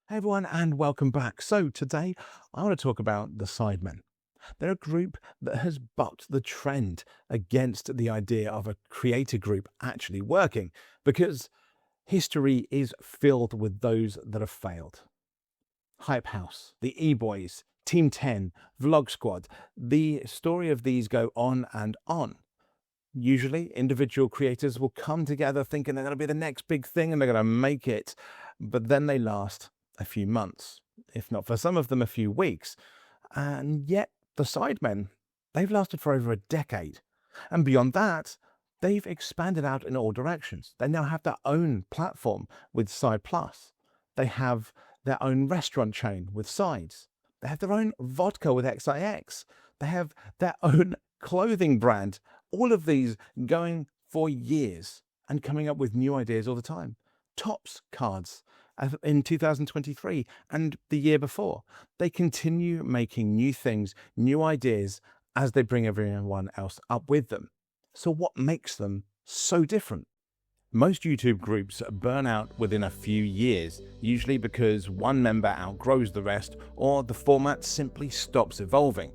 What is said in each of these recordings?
Hey everyone, and welcome back. So today I want to talk about the Sidemen. They're a group that has bucked the trend against the idea of a creator group actually working because history is filled with those that have failed. Hype House, the E-Boys, Team 10, Vlog Squad. The story of these go on and on. Usually, individual creators will come together thinking they're going to be the next big thing and they're going to make it, but then they last a few months, if not for some of them a few weeks. And yet, the Sidemen, they've lasted for over a decade. And beyond that, they've expanded out in all directions. They now have their own platform with Side Plus. They have their own restaurant chain with Sides. They have their own vodka with XIX. They have their own clothing brand. All of these going for years and coming up with new ideas all the time. Tops cards in 2023 and the year before. They continue making new things, new ideas as they bring everyone else up with them. So what makes them so different? Most YouTube groups burn out within a few years, usually because one member outgrows the rest or the format simply stops evolving.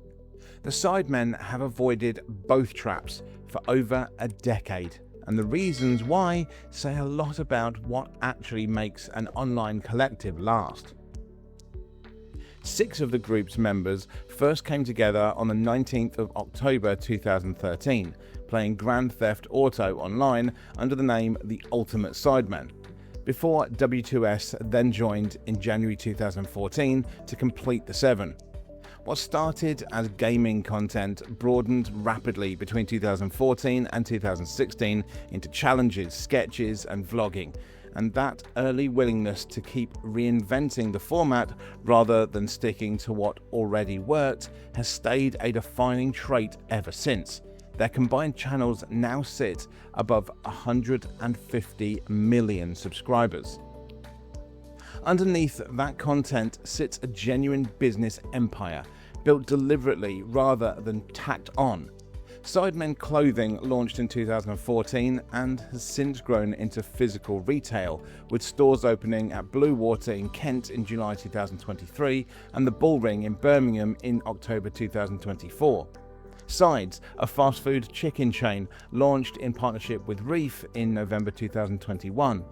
The Sidemen have avoided both traps for over a decade, and the reasons why say a lot about what actually makes an online collective last. 6 of the group's members first came together on the 19th of October 2013, playing Grand Theft Auto online under the name The Ultimate Sidemen, before W2S then joined in January 2014 to complete the 7. What started as gaming content broadened rapidly between 2014 and 2016 into challenges, sketches, and vlogging, and that early willingness to keep reinventing the format rather than sticking to what already worked has stayed a defining trait ever since. Their combined channels now sit above 150 million subscribers. Underneath that content sits a genuine business empire, built deliberately rather than tacked on. Sidemen Clothing launched in 2014 and has since grown into physical retail, with stores opening at Blue Water in Kent in July 2023 and the Bullring in Birmingham in October 2024. Sides, a fast food chicken chain, launched in partnership with Reef in November 2021.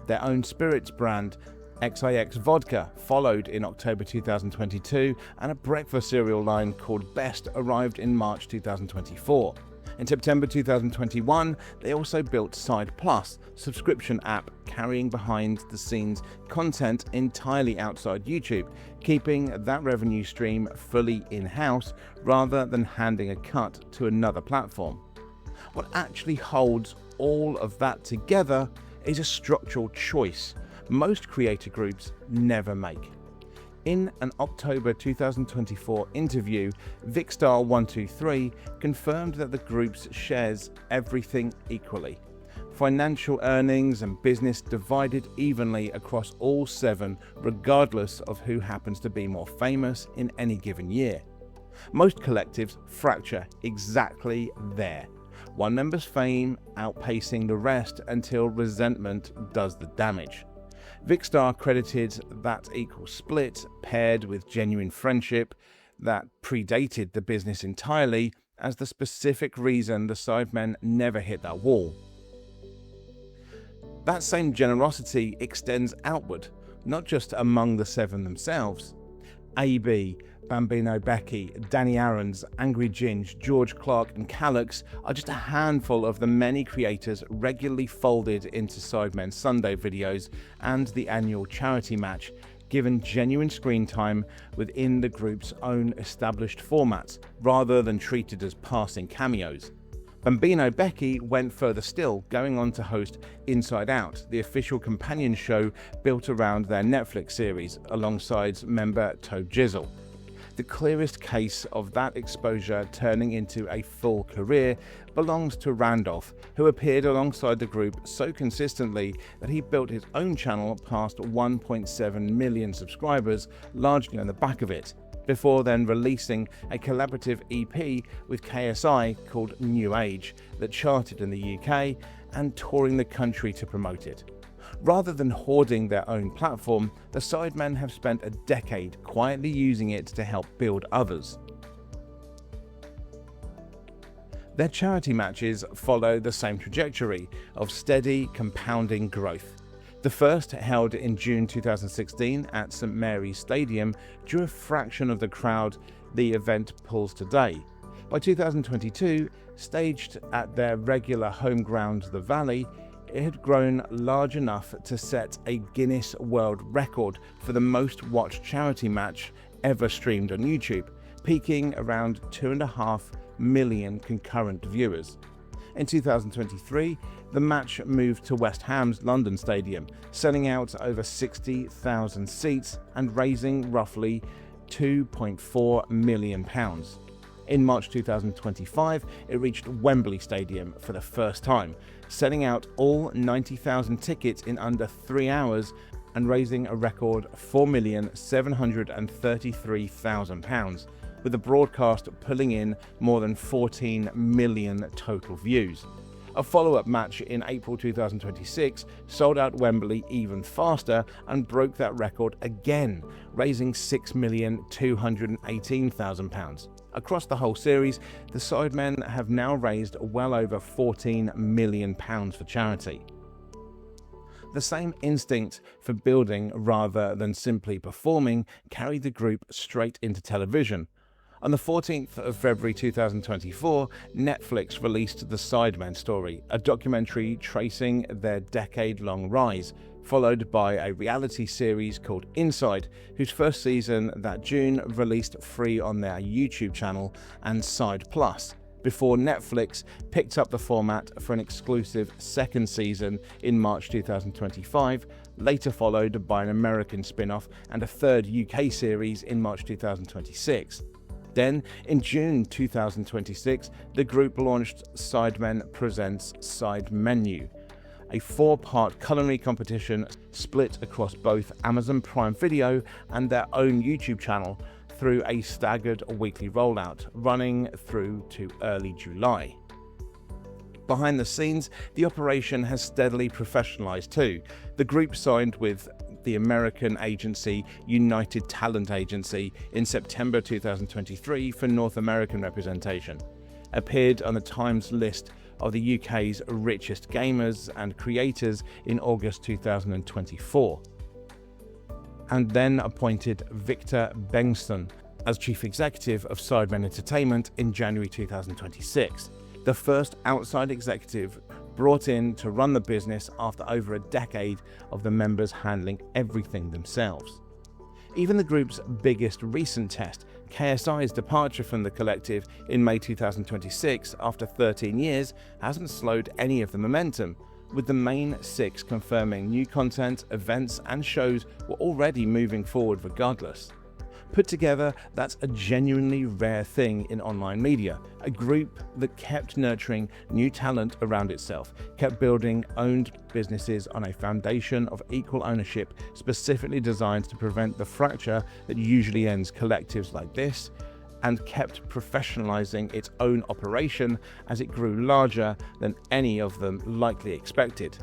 Their own spirits brand, XIX Vodka, followed in October 2022, and a breakfast cereal line called Best arrived in March 2024. In September 2021, they also built Side Plus, subscription app carrying behind-the-scenes content entirely outside YouTube, keeping that revenue stream fully in-house rather than handing a cut to another platform. What actually holds all of that together is a structural choice most creator groups never make. In an October 2024 interview, Vicstar123 confirmed that the group shares everything equally. Financial earnings and business divided evenly across all 7, regardless of who happens to be more famous in any given year. Most collectives fracture exactly there. One member's fame outpacing the rest until resentment does the damage. Vicstar credited that equal split, paired with genuine friendship that predated the business entirely, as the specific reason the Sidemen never hit that wall. That same generosity extends outward, not just among the 7 themselves. AB, Bambino Becky, Danny Aarons, Angry Ginge, George Clark and Calyx are just a handful of the many creators regularly folded into Sidemen Sunday videos and the annual charity match, given genuine screen time within the group's own established formats, rather than treated as passing cameos. Bambino Becky went further still, going on to host Inside Out, the official companion show built around their Netflix series, alongside member Toe Jizzle. The clearest case of that exposure turning into a full career belongs to Randolph, who appeared alongside the group so consistently that he built his own channel past 1.7 million subscribers, largely on the back of it, before then releasing a collaborative EP with KSI called New Age that charted in the UK and touring the country to promote it. Rather than hoarding their own platform, the Sidemen have spent a decade quietly using it to help build others. Their charity matches follow the same trajectory of steady, compounding growth. The first, held in June 2016 at St Mary's Stadium, drew a fraction of the crowd the event pulls today. By 2022, staged at their regular home ground, The Valley, it had grown large enough to set a Guinness World Record for the most watched charity match ever streamed on YouTube, peaking around 2.5 million concurrent viewers. In 2023, the match moved to West Ham's London Stadium, selling out over 60,000 seats and raising roughly £2.4 million. In March 2025, it reached Wembley Stadium for the first time, selling out all 90,000 tickets in under 3 hours and raising a record £4,733,000, with the broadcast pulling in more than 14 million total views. A follow-up match in April 2026 sold out Wembley even faster and broke that record again, raising £6,218,000. Across the whole series, the Sidemen have now raised well over £14 million for charity. The same instinct for building rather than simply performing carried the group straight into television. On the 14th of February 2024, Netflix released The Sidemen Story, a documentary tracing their decade-long rise, followed by a reality series called Inside, whose first season that June released free on their YouTube channel and Side Plus, before Netflix picked up the format for an exclusive second season in March 2025, later followed by an American spin-off and a third UK series in March 2026. Then, in June 2026, the group launched Sidemen Presents Side Menu, a 4-part culinary competition split across both Amazon Prime Video and their own YouTube channel through a staggered weekly rollout, running through to early July. Behind the scenes, the operation has steadily professionalized too. The group signed with the American agency United Talent Agency in September 2023 for North American representation, appeared on the Times list of the UK's richest gamers and creators in August 2024, and then appointed Victor Bengston as Chief Executive of Sidemen Entertainment in January 2026, the first outside executive brought in to run the business after over a decade of the members handling everything themselves. Even the group's biggest recent test, KSI's departure from the collective in May 2026 after 13 years, hasn't slowed any of the momentum, with the main 6 confirming new content, events and shows were already moving forward regardless. Put together, that's a genuinely rare thing in online media, a group that kept nurturing new talent around itself, kept building owned businesses on a foundation of equal ownership specifically designed to prevent the fracture that usually ends collectives like this, and kept professionalizing its own operation as it grew larger than any of them likely expected.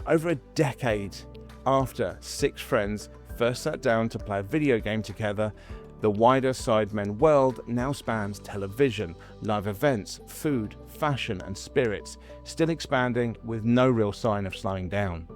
Over a decade after 6 friends first sat down to play a video game together, the wider Sidemen world now spans television, live events, food, fashion and spirits, still expanding with no real sign of slowing down.